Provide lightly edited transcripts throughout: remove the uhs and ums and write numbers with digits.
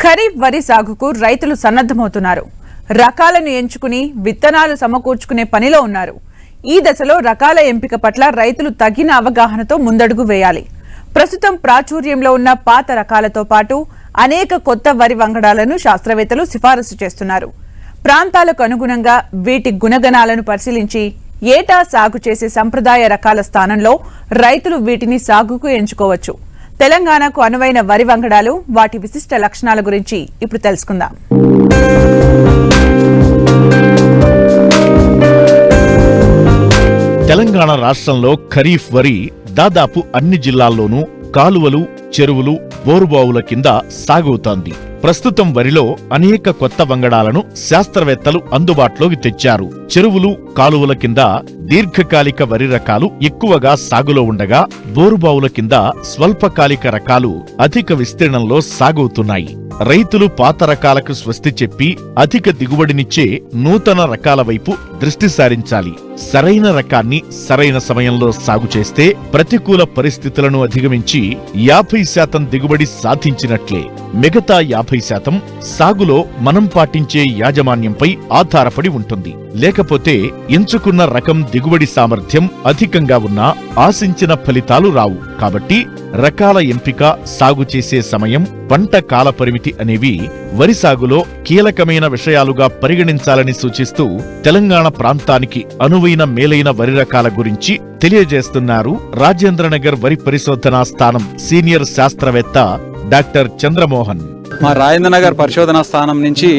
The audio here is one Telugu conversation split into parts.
ఖరీఫ్ వరి సాగుకు రైతులు సన్నద్ధమవుతున్నారు. రకాలను ఎంచుకుని విత్తనాలు సమకూర్చుకునే పనిలో ఉన్నారు. ఈ దశలో రకాల ఎంపిక పట్ల రైతులు తగిన అవగాహనతో ముందడుగు వేయాలి. ప్రస్తుతం ప్రాచుర్యంలో ఉన్న పాత రకాలతో పాటు అనేక కొత్త వరి వంగడాలను శాస్త్రవేత్తలు సిఫారసు చేస్తున్నారు. ప్రాంతాలకు అనుగుణంగా వీటి గుణగణాలను పరిశీలించి ఏటా సాగు చేసే సంప్రదాయ రకాల స్థానంలో రైతులు వీటిని సాగుకు ఎంచుకోవచ్చు. తెలంగాణకు అనువైన వరి వంగడాలు, వాటి విశిష్ట లక్షణాల గురించి ఇప్పుడు తెలుసుకుందాం. తెలంగాణ రాష్ట్రంలో ఖరీఫ్ వరి దాదాపు అన్ని జిల్లాల్లోనూ కాలువలు, చెరువులు, బోరుబావుల కింద సాగుతోంది. ప్రస్తుతం వరిలో అనేక కొత్త వంగడాలను శాస్త్రవేత్తలు అందుబాటులోకి తెచ్చారు. చెరువులు, కాలువల కింద దీర్ఘకాలిక వరి రకాలు ఎక్కువగా సాగులో ఉండగా, బోరుబావుల కింద స్వల్పకాలిక రకాలు అధిక విస్తీర్ణంలో సాగుతున్నాయి. రైతులు పాత రకాలకు స్వస్తి చెప్పి అధిక దిగుబడినిచ్చే నూతన రకాల వైపు దృష్టి సారించాలి. సరైన రకాన్ని సరైన సమయంలో సాగు చేస్తే ప్రతికూల పరిస్థితులను అధిగమించి 50% దిగుబడి సాధించినట్లే. మిగతా 50% సాగులో మనం పాటించే యాజమాన్యంపై ఆధారపడి ఉంటుంది. లేకపోతే ఎంచుకున్న రకం దిగుబడి సామర్థ్యం అధికంగా ఉన్నా ఆశించిన ఫలితాలు రావు. కాబట్టి రకాల ఎంపిక, సాగు చేసే సమయం, పంట కాల పరిమితి అనేవి వరి సాగులో కీలకమైన విషయాలుగా పరిగణించాలని సూచిస్తూ తెలంగాణ ప్రాంతానికి అనువైన మేలైన వరి రకాల గురించి తెలియజేస్తున్నారు రాజేంద్రనగర్ వరి పరిశోధనా స్థానం సీనియర్ శాస్త్రవేత్త డాక్టర్ చంద్రమోహన్. మా రాజేంద్రనగర్ పరిశోధనా స్థానం నుంచి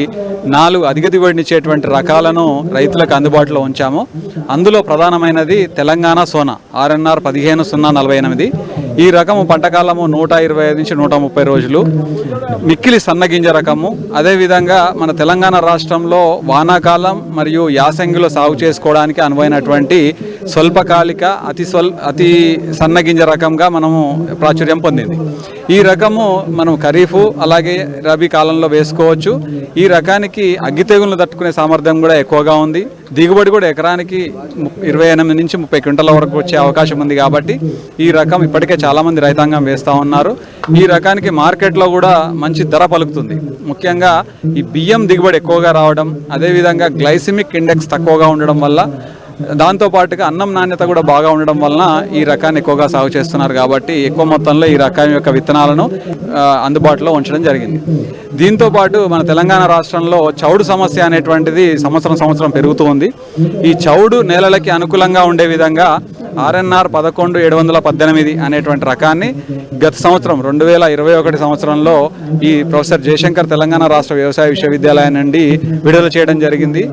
4 అధిక దిగుబడినిచ్చేటువంటి రకాలను రైతులకు అందుబాటులో ఉంచాము. అందులో ప్రధానమైనది తెలంగాణ సోనా RNR 15048. ఈ రకము పంటకాలము 125 నుంచి 130 రోజులు. మిక్కిలి సన్నగింజ రకము. అదేవిధంగా మన తెలంగాణ రాష్ట్రంలో వానాకాలం మరియు యాసంగిలో సాగు చేసుకోవడానికి అనువైనటువంటి స్వల్పకాలిక అతి సన్నగింజ రకంగా మనము ప్రాచుర్యం పొందింది. ఈ రకము మనం ఖరీఫ్ అలాగే రబీ కాలంలో వేసుకోవచ్చు. ఈ రకానికి అగ్గి తెగులను తట్టుకునే సామర్థ్యం కూడా ఎక్కువగా ఉంది. దిగుబడి కూడా ఎకరానికి 28 నుంచి 30 క్వింటాల వరకు వచ్చే అవకాశం ఉంది. కాబట్టి ఈ రకం ఇప్పటికే చాలామంది రైతాంగం వేస్తూ ఉన్నారు. ఈ రకానికి మార్కెట్లో కూడా మంచి ధర పలుకుతుంది. ముఖ్యంగా ఈ బియ్యం దిగుబడి ఎక్కువగా రావడం, అదేవిధంగా గ్లైసిమిక్ ఇండెక్స్ తక్కువగా ఉండడం వల్ల, దాంతోపాటుగా అన్నం నాణ్యత కూడా బాగా ఉండడం వలన ఈ రకాన్ని ఎక్కువగా సాగు చేస్తున్నారు. కాబట్టి ఎక్కువ మొత్తంలో ఈ రకం యొక్క విత్తనాలను అందుబాటులో ఉంచడం జరిగింది. దీంతోపాటు మన తెలంగాణ రాష్ట్రంలో చౌడు సమస్య అనేటువంటిది సంవత్సరం పెరుగుతూ ఉంది. ఈ చౌడు నేలలకి అనుకూలంగా ఉండే విధంగా RNR 11718 అనేటువంటి రకాన్ని గత సంవత్సరం 2021 సంవత్సరంలో ఈ ప్రొఫెసర్ జయశంకర్ తెలంగాణ రాష్ట్ర వ్యవసాయ విశ్వవిద్యాలయం నుండి విడుదల చేయడం జరిగింది.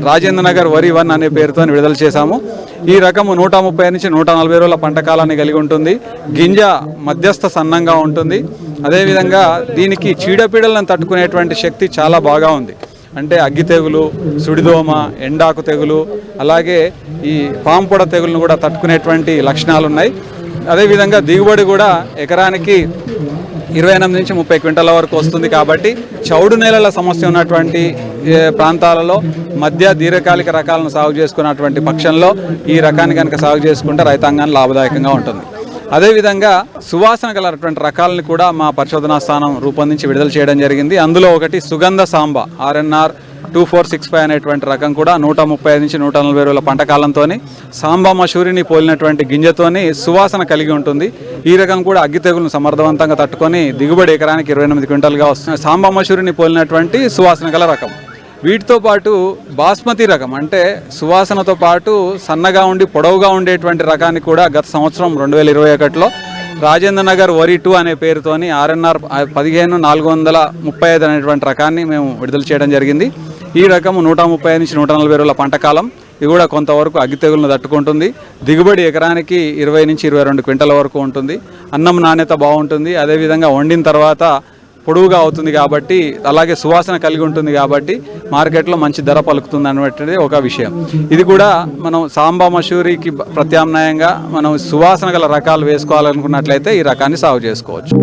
రాజేంద్రనగర్ వరి 1 అనే పేరుతో విడుదల చేశాము. ఈ రకము 130 నుంచి 140 రోజుల పంట కాలాన్ని కలిగి ఉంటుంది. గింజ మధ్యస్థ సన్నంగా ఉంటుంది. అదేవిధంగా దీనికి చీడపీడలను తట్టుకునేటువంటి శక్తి చాలా బాగా ఉంది. అంటే అగ్గి తెగులు, సుడిదోమ, ఎండాకు తెగులు, అలాగే ఈ పాంపొడ తెగులను కూడా తట్టుకునేటువంటి లక్షణాలు ఉన్నాయి. అదేవిధంగా దిగుబడి కూడా ఎకరానికి 28 నుంచి 30 క్వింటాల వరకు వస్తుంది. కాబట్టి చౌడు నేలల సమస్య ఉన్నటువంటి ప్రాంతాలలో మధ్య దీర్ఘకాలిక రకాలను సాగు చేసుకున్నటువంటి పక్షంలో ఈ రకాన్ని కనుక సాగు చేసుకుంటే రైతాంగానికి లాభదాయకంగా ఉంటుంది. అదేవిధంగా సువాసన గలటువంటి రకాలను కూడా మా పరిశోధనా స్థానం రూపొందించి విడుదల చేయడం జరిగింది. అందులో ఒకటి సుగంధ సాంబ RNR 2465 అనేటువంటి రకం కూడా 135 నుంచి 140 రోజుల పంటకాలంతో సాంబా మసూరిని పోలినటువంటి గింజతోని సువాసన కలిగి ఉంటుంది. ఈ రకం కూడా అగ్గి తెగులను సమర్థవంతంగా తట్టుకొని దిగుబడి ఎకరానికి 28 క్వింటాలుగా వస్తుంది. సాంబా మసూరిని పోలినటువంటి సువాసన గల రకం. వీటితో పాటు బాస్మతి రకం, అంటే సువాసనతో పాటు సన్నగా ఉండి పొడవుగా ఉండేటువంటి రకాన్ని కూడా గత సంవత్సరం 2021లో రాజేంద్రనగర్ వరి 2 అనే పేరుతోని RNR 15435 అనేటువంటి రకాన్ని మేము విడుదల చేయడం జరిగింది. ఈ రకము 130 నుంచి 140 రోజుల పంటకాలం. ఇది కూడా కొంతవరకు అగ్గి తెగులను తట్టుకుంటుంది. దిగుబడి ఎకరానికి 20 నుంచి 22 క్వింటాల వరకు ఉంటుంది. అన్నం నాణ్యత బాగుంటుంది. అదేవిధంగా వండిన తర్వాత పొడవుగా అవుతుంది కాబట్టి, అలాగే సువాసన కలిగి ఉంటుంది కాబట్టి మార్కెట్లో మంచి ధర పలుకుతుంది అనేటువంటిది ఒక విషయం. ఇది కూడా మనం సాంబా మసూరికి ప్రత్యామ్నాయంగా మనం సువాసన గల రకాలు వేసుకోవాలనుకున్నట్లయితే ఈ రకాన్ని సాగు చేసుకోవచ్చు.